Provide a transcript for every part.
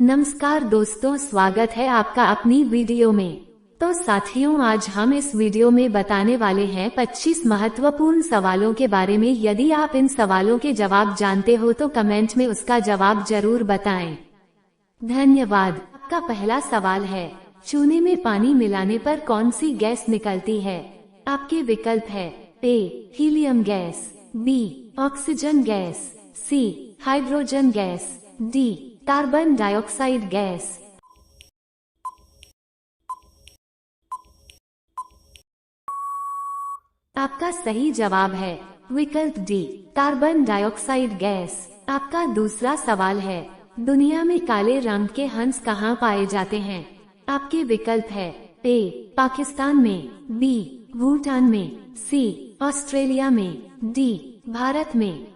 नमस्कार दोस्तों, स्वागत है आपका अपनी वीडियो में। तो साथियों, आज हम इस वीडियो में बताने वाले हैं 25 महत्वपूर्ण सवालों के बारे में। यदि आप इन सवालों के जवाब जानते हो तो कमेंट में उसका जवाब जरूर बताएं। धन्यवाद। आपका पहला सवाल है, चूने में पानी मिलाने पर कौन सी गैस निकलती है? आपके विकल्प है A helium gas, B oxygen gas, C hydrogen gas, D carbon dioxide gas. आपका सही जवाब है विकल्प डी कार्बन डाइऑक्साइड गैस। आपका दूसरा सवाल है, दुनिया में काले रंग के हंस कहाँ पाए जाते हैं? आपके विकल्प है ए पाकिस्तान में, बी भूटान में, सी ऑस्ट्रेलिया में, डी भारत में।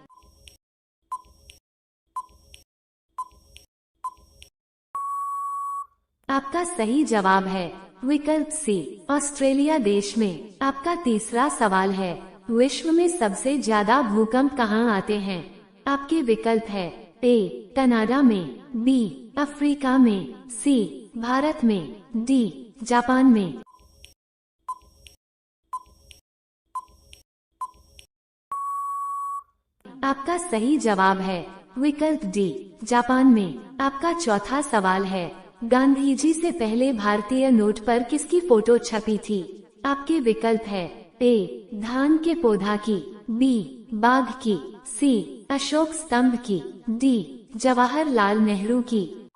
आपका सही जवाब है विकल्प सी ऑस्ट्रेलिया देश में। आपका तीसरा सवाल है, विश्व में सबसे ज्यादा भूकंप कहाँ आते हैं? आपके विकल्प है ए कनाडा में, बी अफ्रीका में, सी भारत में, डी जापान में। आपका सही जवाब है विकल्प डी जापान में। आपका चौथा सवाल है, गांधी जी से पहले भारतीय नोट पर किसकी फोटो छपी थी? आपके विकल्प है ए धान के पौधा की, बी बाघ की, सी अशोक स्तंभ की, डी जवाहरलाल नेहरू की।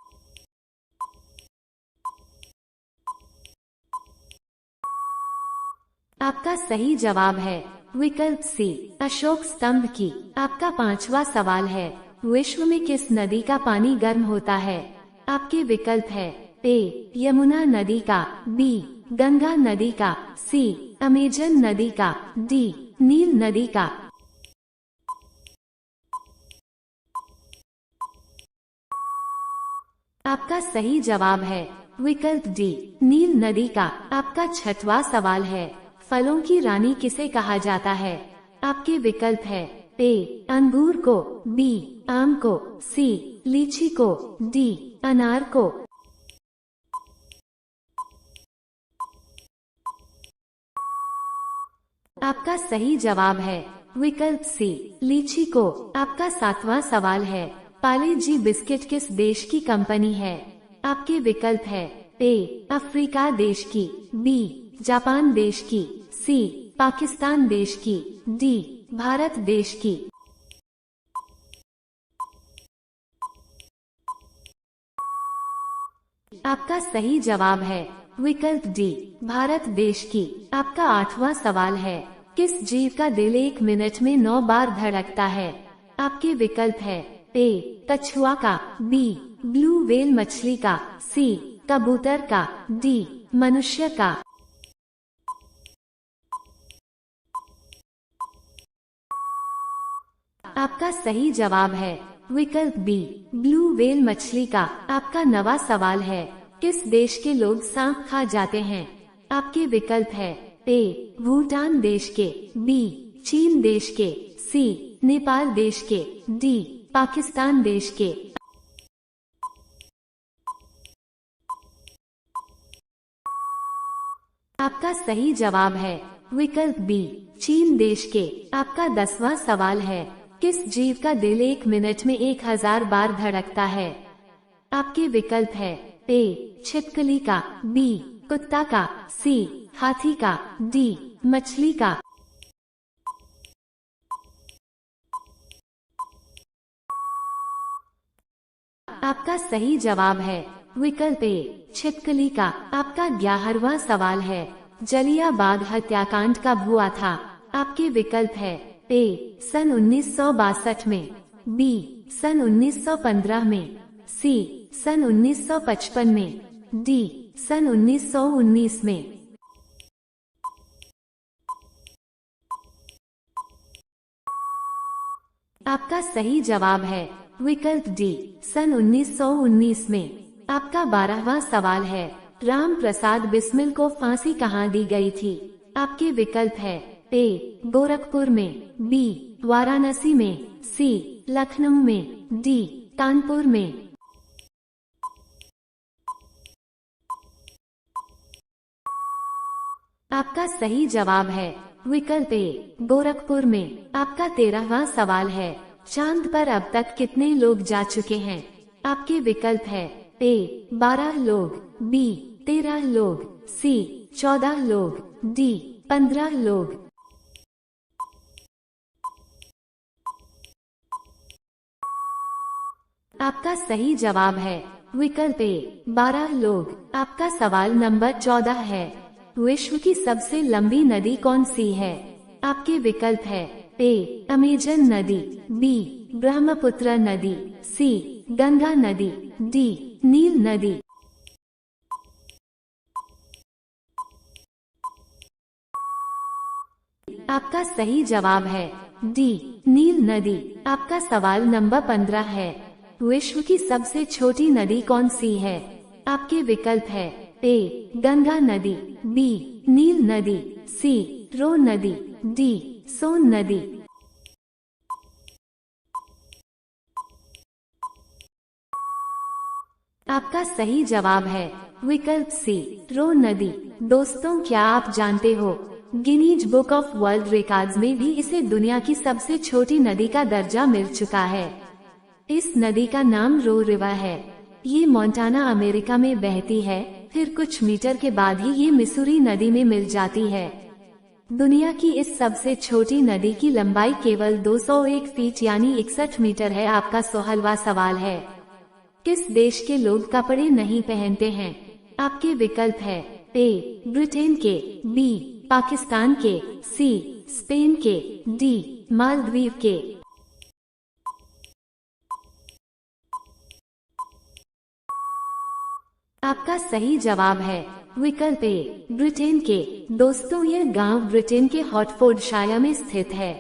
आपका सही जवाब है विकल्प सी अशोक स्तंभ की। आपका पांचवा सवाल है, विश्व में किस नदी का पानी गर्म होता है? आपके विकल्प है ए यमुना नदी का, बी गंगा नदी का, सी अमेजन नदी का, डी नील नदी का। आपका सही जवाब है विकल्प डी नील नदी का। आपका छठवां सवाल है, फलों की रानी किसे कहा जाता है? आपके विकल्प है ए अंगूर को, बी आम को, सी लीची को, डी अनार को। आपका सही जवाब है विकल्प सी लीची को। आपका सातवां सवाल है, पाले जी बिस्किट किस देश की कंपनी है? आपके विकल्प है ए अफ्रीका देश की, बी जापान देश की, सी पाकिस्तान देश की, डी भारत देश की। आपका सही जवाब है विकल्प डी भारत देश की। आपका आठवां सवाल है, किस जीव का दिल 1 मिनट में 9 बार धड़कता है? आपके विकल्प है ए कछुआ का, बी ब्लू व्हेल मछली का, सी कबूतर का, डी मनुष्य का। आपका सही जवाब है विकल्प बी ब्लू व्हेल मछली का। आपका नवा सवाल है, किस देश के लोग सांप खा जाते हैं? आपके विकल्प है ए भूटान देश के, बी चीन देश के, सी नेपाल देश के, डी पाकिस्तान देश के। आपका सही जवाब है विकल्प बी चीन देश के। आपका 10वां सवाल है, किस जीव का दिल 1 मिनट में 1000 बार धड़कता है? आपके विकल्प है ए छिपकली का, बी कुत्ता का, सी हाथी का, डी मछली का। आपका सही जवाब है विकल्प ए छिपकली का। आपका 11वां सवाल है, जलिया बाग हत्याकांड कब हुआ था? आपके विकल्प है ए सन 1962 में, बी सन 1915 में, सी सन 1955 में, डी सन 1919 में। आपका सही जवाब है विकल्प डी सन 1919 में। आपका 12वां सवाल है, राम प्रसाद बिस्मिल को फांसी कहाँ दी गई थी? आपके विकल्प है ए गोरखपुर में, बी वाराणसी में, सी लखनऊ में, डी कानपुर में। आपका सही जवाब है विकल्प ए, गोरखपुर में। आपका 13वां सवाल है, चांद पर अब तक कितने लोग जा चुके हैं? आपके विकल्प है ए 12 लोग, बी 13 लोग, सी 14 लोग, डी 15 लोग। आपका सही जवाब है विकल्प ए 12 लोग। आपका सवाल नंबर 14 है, विश्व की सबसे लंबी नदी कौन सी है? आपके विकल्प है ए अमेजन नदी, बी ब्रह्मपुत्र नदी, सी गंगा नदी, डी नील नदी। आपका सही जवाब है डी नील नदी। आपका सवाल नंबर 15 है, विश्व की सबसे छोटी नदी कौन सी है? आपके विकल्प है ए गंगा नदी, बी नील नदी, सी रोन नदी, डी सोन नदी। आपका सही जवाब है विकल्प सी रोन नदी। दोस्तों, क्या आप जानते हो Guinness book of world records में भी इसे दुनिया की सबसे छोटी नदी का दर्जा मिल चुका है। इस नदी का नाम रो रिवर है। ये मोंटाना अमेरिका में बहती है, फिर कुछ मीटर के बाद ही ये मिसूरी नदी में मिल जाती है। दुनिया की इस सबसे छोटी नदी की लंबाई केवल 201 फीट यानी 61 मीटर है। आपका 16वां सवाल है, किस देश के लोग कपड़े नहीं पहनते हैं? आपके विकल्प है ए ब्रिटेन के, बी पाकिस्तान के, सी स्पेन के, डी मालदीव के। आपका सही जवाब है विकल्प ए ब्रिटेन के। दोस्तों, यह गांव ब्रिटेन के हॉटफोर्डशायर में स्थित है,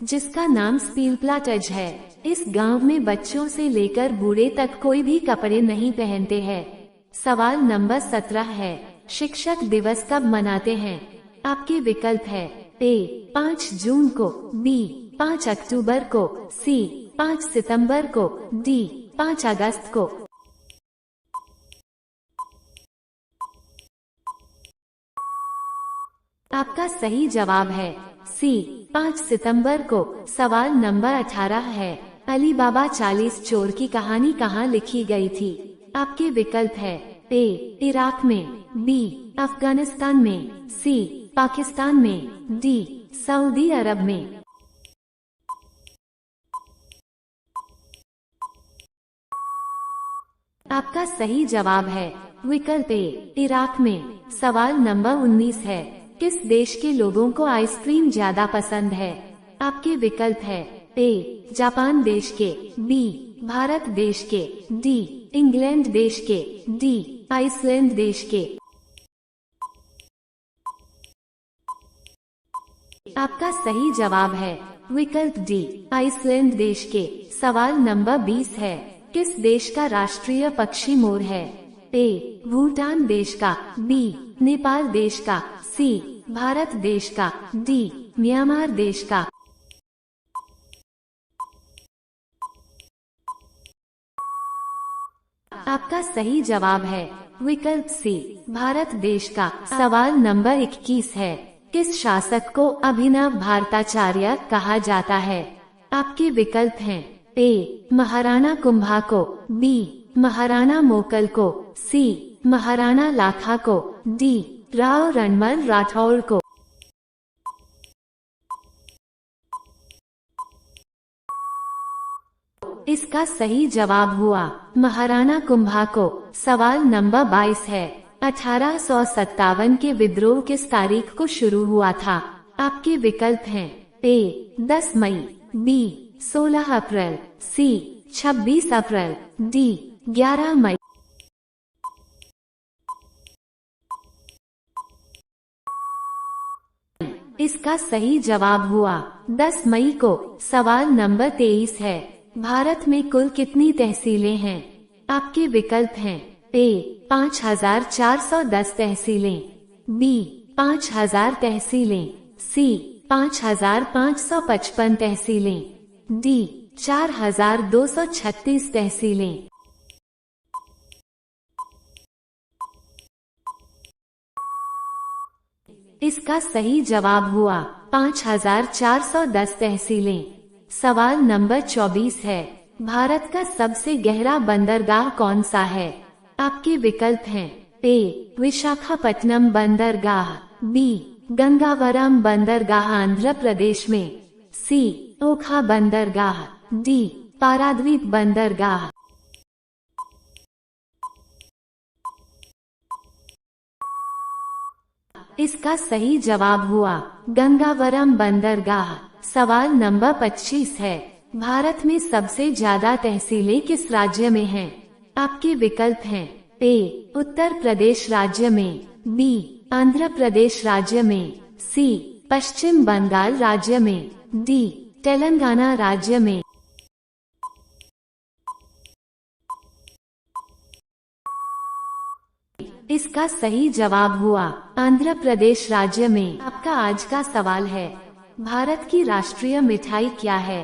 जिसका नाम स्पीलप्लाटज है। इस गांव में बच्चों से लेकर बूढ़े तक कोई भी कपड़े नहीं पहनते हैं। सवाल नंबर 17 है, शिक्षक दिवस कब मनाते हैं? आपके विकल्प है ए 5 जून को, बी 5 अक्टूबर को, सी 5 सितंबर को, डी 5 अगस्त को। आपका सही जवाब है सी 5 सितंबर को। सवाल नंबर 18 है, अली बाबा 40 चोर की कहानी कहाँ लिखी गई थी? आपके विकल्प है ए इराक में, बी अफगानिस्तान में, सी पाकिस्तान में, डी सऊदी अरब में। आपका सही जवाब है विकल्प ए इराक में। सवाल नंबर 19 है, किस देश के लोगों को आइसक्रीम ज्यादा पसंद है? आपके विकल्प है ए जापान देश के, बी भारत देश के, डी इंग्लैंड देश के, डी आइसलैंड देश के। आपका सही जवाब है विकल्प डी आइसलैंड देश के। सवाल नंबर 20 है, किस देश का राष्ट्रीय पक्षी मोर है? ए भूटान देश का, बी नेपाल देश का, सी भारत देश का, डी म्यांमार देश का। आपका सही जवाब है विकल्प सी भारत देश का। सवाल नंबर 21 है, किस शासक को अभिनव भारताचार्य कहा जाता है? आपके विकल्प हैं ए महाराणा कुंभा को, बी महाराणा मोकल को, सी महाराणा लाखा को, डी राव रणमल राठौड़ को। इसका सही जवाब हुआ महाराणा कुंभा को। सवाल नंबर 22 है, 1857 के विद्रोह किस तारीख को शुरू हुआ था? आपके विकल्प हैं ए 10 मई, बी 16 अप्रैल, सी 26 अप्रैल, डी 11 मई। इसका सही जवाब हुआ 10 मई को। सवाल नंबर 23 है, भारत में कुल कितनी तहसीलें हैं? आपके विकल्प हैं ए 5410 तहसीलें, बी 5000 तहसीलें, सी 5555 तहसीलें, डी 4236 तहसीलें। इसका सही जवाब हुआ 5410 तहसीलें। सवाल नंबर 24 है, भारत का सबसे गहरा बंदरगाह कौन सा है? आपके विकल्प हैं ए. विशाखापट्टनम बंदरगाह, बी. गंगावरम बंदरगाह आंध्र प्रदेश में, सी. ओखा बंदरगाह, डी. पारादीप बंदरगाह। इसका सही जवाब हुआ गंगावरम बंदरगाह। सवाल नंबर 25 है, भारत में सबसे ज्यादा तहसीलें किस राज्य में हैं? आपके विकल्प हैं ए. उत्तर प्रदेश राज्य में, बी. आंध्र प्रदेश राज्य में, सी. पश्चिम बंगाल राज्य में, डी. तेलंगाना राज्य में। इसका सही जवाब हुआ आंध्र प्रदेश राज्य में। आपका आज का सवाल है, भारत की राष्ट्रीय मिठाई क्या है?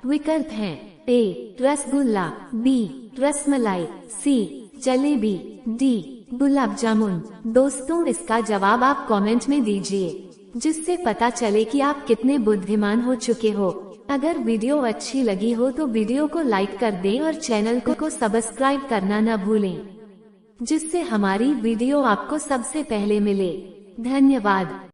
विकल्प हैं ए. रसगुल्ला, बी. रसमलाई, सी. जलेबी, डी. गुलाब जामुन। दोस्तों, इसका जवाब आप कमेंट में दीजिए, जिससे पता चले कि आप कितने बुद्धिमान हो चुके हो। अगर वीडियो अच्छी लगी हो तो वीडियो को लाइक कर दें और चैनल को सब्सक्राइब करना न भूलें, जिससे हमारी वीडियो आपको सबसे पहले मिले। धन्यवाद।